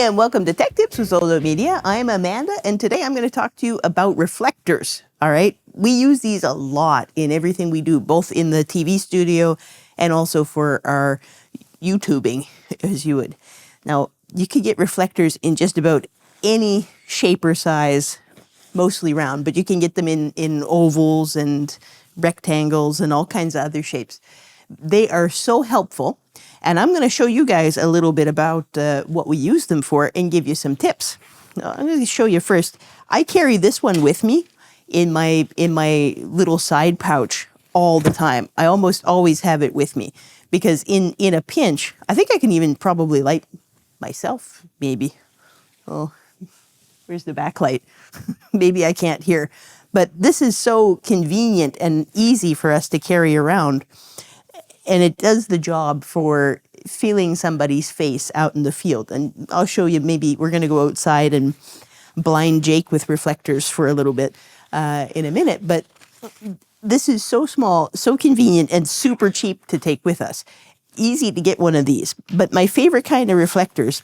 and welcome to Tech Tips with Zolo Media. I'm Amanda, and today I'm going to talk to you about reflectors. All right, we use these a lot in everything we do, both in the TV studio and also for our YouTubing, as you would. Now, you could get reflectors in just about any shape or size, mostly round, but you can get them in ovals and rectangles and all kinds of other shapes. They are so helpful. And I'm going to show you guys a little bit about what we use them for and give you some tips. Now, I'm going to show you first. I carry this one with me in my little side pouch all the time. I almost always have it with me because in a pinch, I think I can even probably light myself, maybe. Oh, where's the backlight? Maybe I can't hear. But this is so convenient and easy for us to carry around. And it does the job for feeling somebody's face out in the field. And I'll show you, maybe we're going to go outside and blind Jake with reflectors for a little bit in a minute. But this is so small, so convenient, and super cheap to take with us. Easy to get one of these. But my favorite kind of reflectors,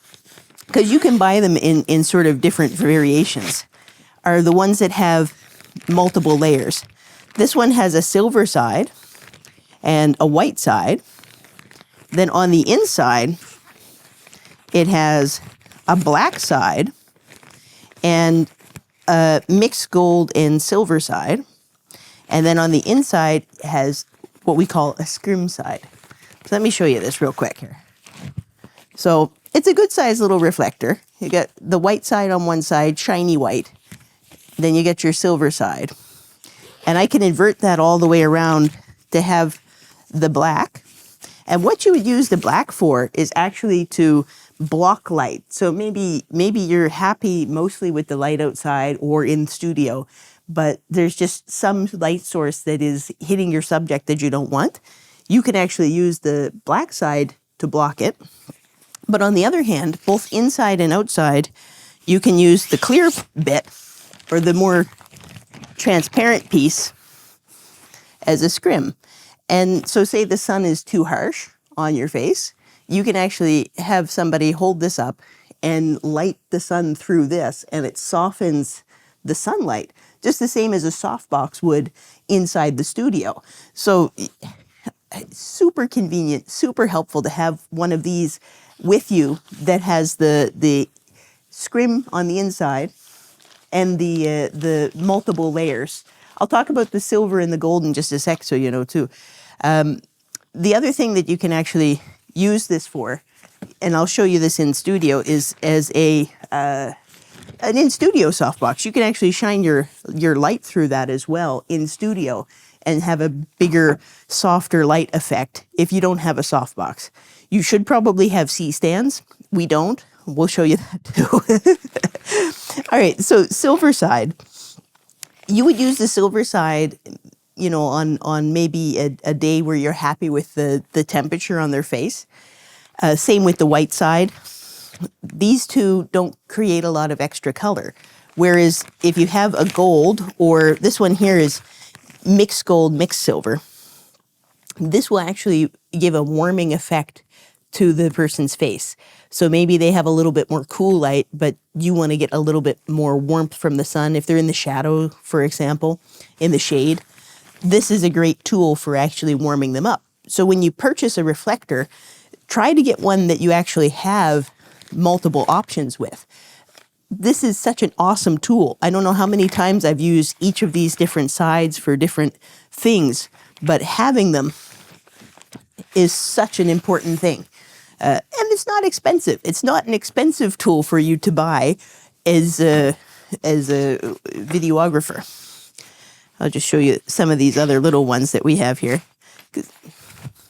because you can buy them in sort of different variations, are the ones that have multiple layers. This one has a silver side and a white side. Then on the inside, it has a black side and a mixed gold and silver side. And then on the inside has what we call a scrim side. So let me show you this real quick here. So it's a good sized little reflector. You got the white side on one side, shiny white. Then you get your silver side. And I can invert that all the way around to have the black. And what you would use the black for is actually to block light. So maybe you're happy mostly with the light outside or in studio, but there's just some light source that is hitting your subject that you don't want. You can actually use the black side to block it. But on the other hand, both inside and outside, you can use the clear bit or the more transparent piece as a scrim. And so say the sun is too harsh on your face, you can actually have somebody hold this up and light the sun through this, and it softens the sunlight, just the same as a softbox would inside the studio. So super convenient, super helpful to have one of these with you that has the scrim on the inside and the multiple layers. I'll talk about the silver and the gold in just a sec, so you know too. The other thing that you can actually use this for, and I'll show you this in studio, is as an in-studio softbox. You can actually shine your light through that as well in studio and have a bigger, softer light effect if you don't have a softbox. You should probably have C-stands. We don't. We'll show you that too. All right, so silver side. You would use the silver side, you know, on maybe a day where you're happy with the temperature on their face. Same with the white side. These two don't create a lot of extra color. Whereas if you have a gold, or this one here is mixed gold, mixed silver, this will actually give a warming effect to the person's face. So maybe they have a little bit more cool light, but you want to get a little bit more warmth from the sun. If they're in the shadow, for example, in the shade, this is a great tool for actually warming them up. So when you purchase a reflector, try to get one that you actually have multiple options with. This is such an awesome tool. I don't know how many times I've used each of these different sides for different things, but having them is such an important thing. And it's not expensive. It's not an expensive tool for you to buy as a videographer. I'll just show you some of these other little ones that we have here.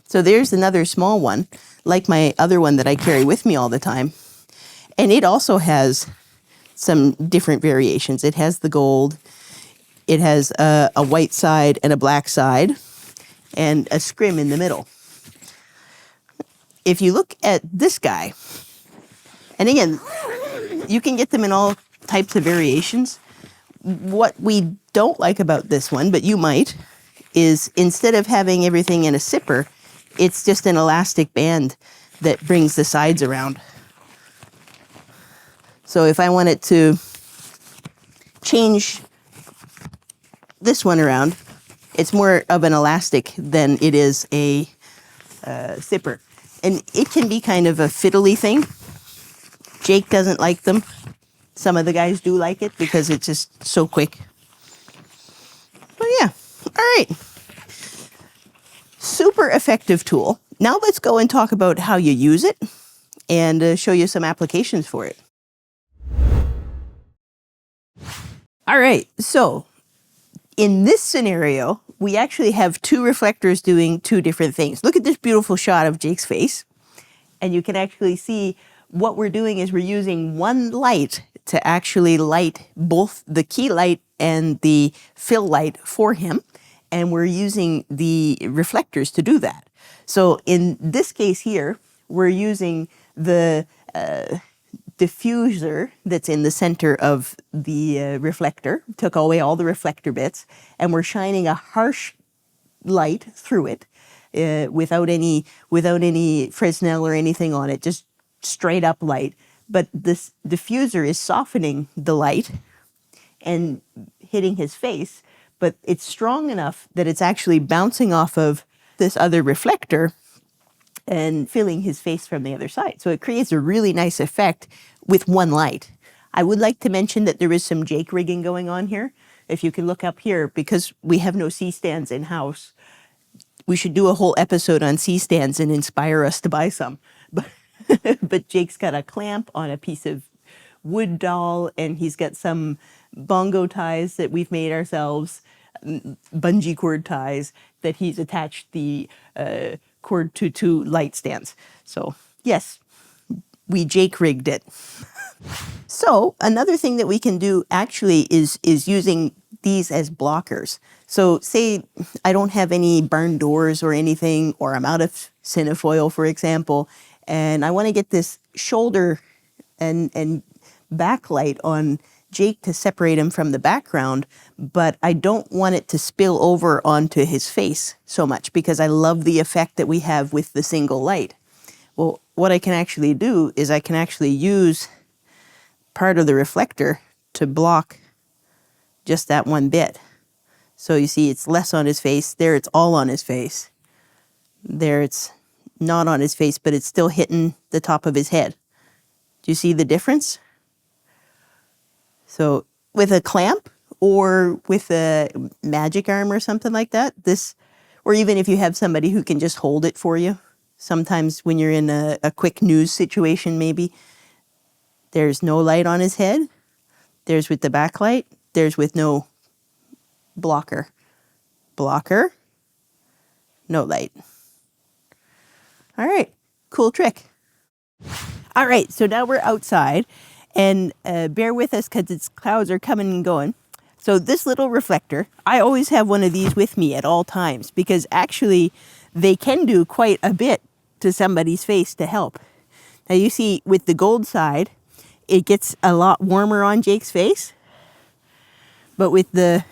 So there's another small one, like my other one that I carry with me all the time. And it also has some different variations. It has the gold. It has a white side and a black side and a scrim in the middle. If you look at this guy, and again, you can get them in all types of variations. What we don't like about this one, but you might, is instead of having everything in a zipper, it's just an elastic band that brings the sides around. So if I wanted to change this one around, it's more of an elastic than it is a zipper. And it can be kind of a fiddly thing. Jake doesn't like them. Some of the guys do like it because it's just so quick. But yeah, all right. Super effective tool. Now let's go and talk about how you use it and show you some applications for it. All right, so in this scenario, we actually have two reflectors doing two different things. Look at this beautiful shot of Jake's face. And you can actually see what we're doing is we're using one light to actually light both the key light and the fill light for him. And we're using the reflectors to do that. So in this case here, we're using the diffuser that's in the center of the reflector, took away all the reflector bits, and we're shining a harsh light through it without any Fresnel or anything on it, just straight up light. But this diffuser is softening the light and hitting his face, but it's strong enough that it's actually bouncing off of this other reflector and filling his face from the other side. So it creates a really nice effect with one light. I would like to mention that there is some Jake rigging going on here. If you can look up here, because we have no C-stands in-house, we should do a whole episode on C-stands and inspire us to buy some. But Jake's got a clamp on a piece of wood doll, and he's got some bongo ties that we've made ourselves, bungee cord ties that he's attached the cord to two light stands. So yes, we Jake rigged it. So another thing that we can do actually is using these as blockers. So say I don't have any barn doors or anything, or I'm out of cinefoil, for example, and I want to get this shoulder and backlight on Jake to separate him from the background, but I don't want it to spill over onto his face so much because I love the effect that we have with the single light. Well, what I can actually do is I can actually use part of the reflector to block just that one bit. So you see it's less on his face. There it's all on his face. There it's not on his face, but it's still hitting the top of his head. Do you see the difference? So with a clamp or with a magic arm or something like that, or even if you have somebody who can just hold it for you, sometimes when you're in a quick news situation maybe, there's no light on his head, there's with the backlight, there's with no blocker. Blocker, no light. All right, cool trick. All right, so now we're outside, and bear with us because its clouds are coming and going. So this little reflector, I always have one of these with me at all times because actually they can do quite a bit to somebody's face to help. Now you see with the gold side, it gets a lot warmer on Jake's face, but with the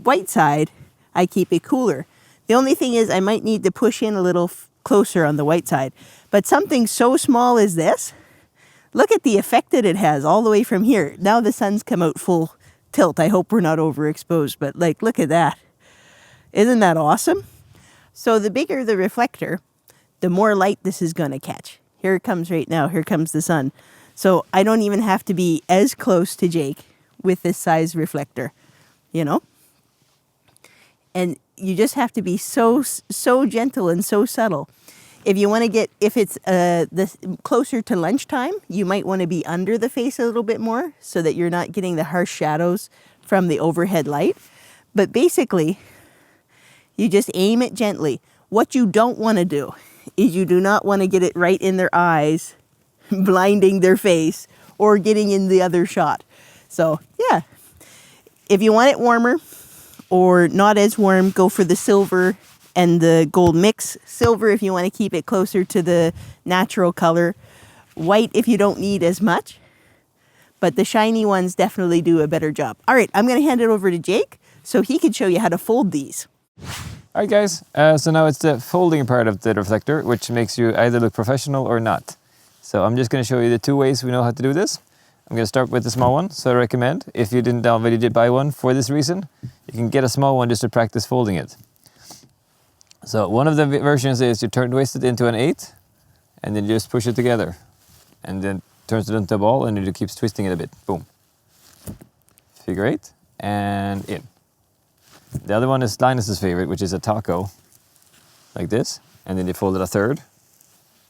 white side, I keep it cooler. The only thing is I might need to push in a little closer on the white side, but something so small as this, look at the effect that it has all the way from here. Now the sun's come out full tilt. I hope we're not overexposed, but like, look at that. Isn't that awesome? So the bigger the reflector, the more light this is going to catch. Here it comes right now. Here comes the sun. So I don't even have to be as close to Jake with this size reflector, you know? And you just have to be so gentle and so subtle. If you want to get, if it's closer to lunchtime, you might want to be under the face a little bit more so that you're not getting the harsh shadows from the overhead light. But basically, you just aim it gently. What you don't want to do is you do not want to get it right in their eyes, blinding their face, or getting in the other shot. So yeah, if you want it warmer or not as warm, go for the silver and the gold mix. Silver if you want to keep it closer to the natural color. White if you don't need as much. But the shiny ones definitely do a better job. All right, I'm going to hand it over to Jake so he can show you how to fold these. All right, guys. So now it's the folding part of the reflector, which makes you either look professional or not. So I'm just going to show you the two ways we know how to do this. I'm going to start with the small one. So I recommend, if you didn't already buy one for this reason, you can get a small one just to practice folding it. So one of the versions is you twist it into an 8 and then you just push it together and then turns it into a ball and it just keeps twisting it a bit. Boom. Figure 8 and in. The other one is Linus's favorite, which is a taco, like this, and then you fold it a third,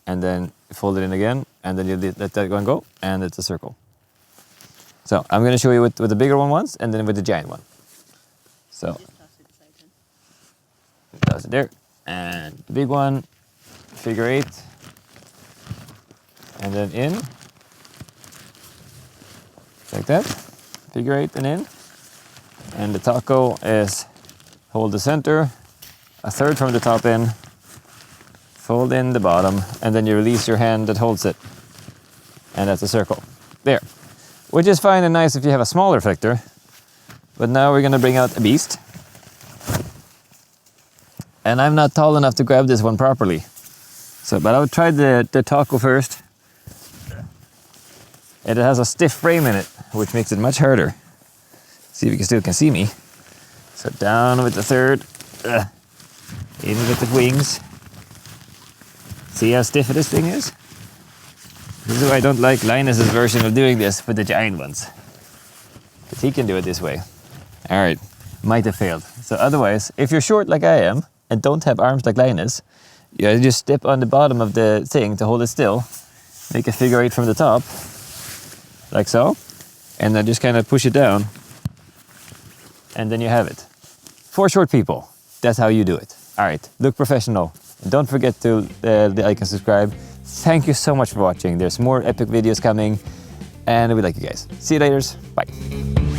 and then you fold it in again, and then you let that one go, and it's a circle. So I'm going to show you with the bigger one once, and then with the giant one. So toss it there, and the big one, figure 8, and then in, like that, figure 8 and in. And the taco is hold the center, a third from the top in, fold in the bottom, and then you release your hand that holds it. And that's a circle. There. Which is fine and nice if you have a small reflector. But now we're going to bring out a beast. And I'm not tall enough to grab this one properly. But I'll try the taco first. And it has a stiff frame in it, which makes it much harder. See if you still can see me. So down with the third, in with the wings. See how stiff this thing is? This is why I don't like Linus's version of doing this with the giant ones. Because he can do it this way. All right, might have failed. So otherwise, if you're short like I am, and don't have arms like Linus, you just step on the bottom of the thing to hold it still, make a figure 8 from the top, like so, and then just kind of push it down, and then you have it. For short people, that's how you do it. All right, look professional. And don't forget to like and subscribe. Thank you so much for watching. There's more epic videos coming, and we like you guys. See you later. Bye.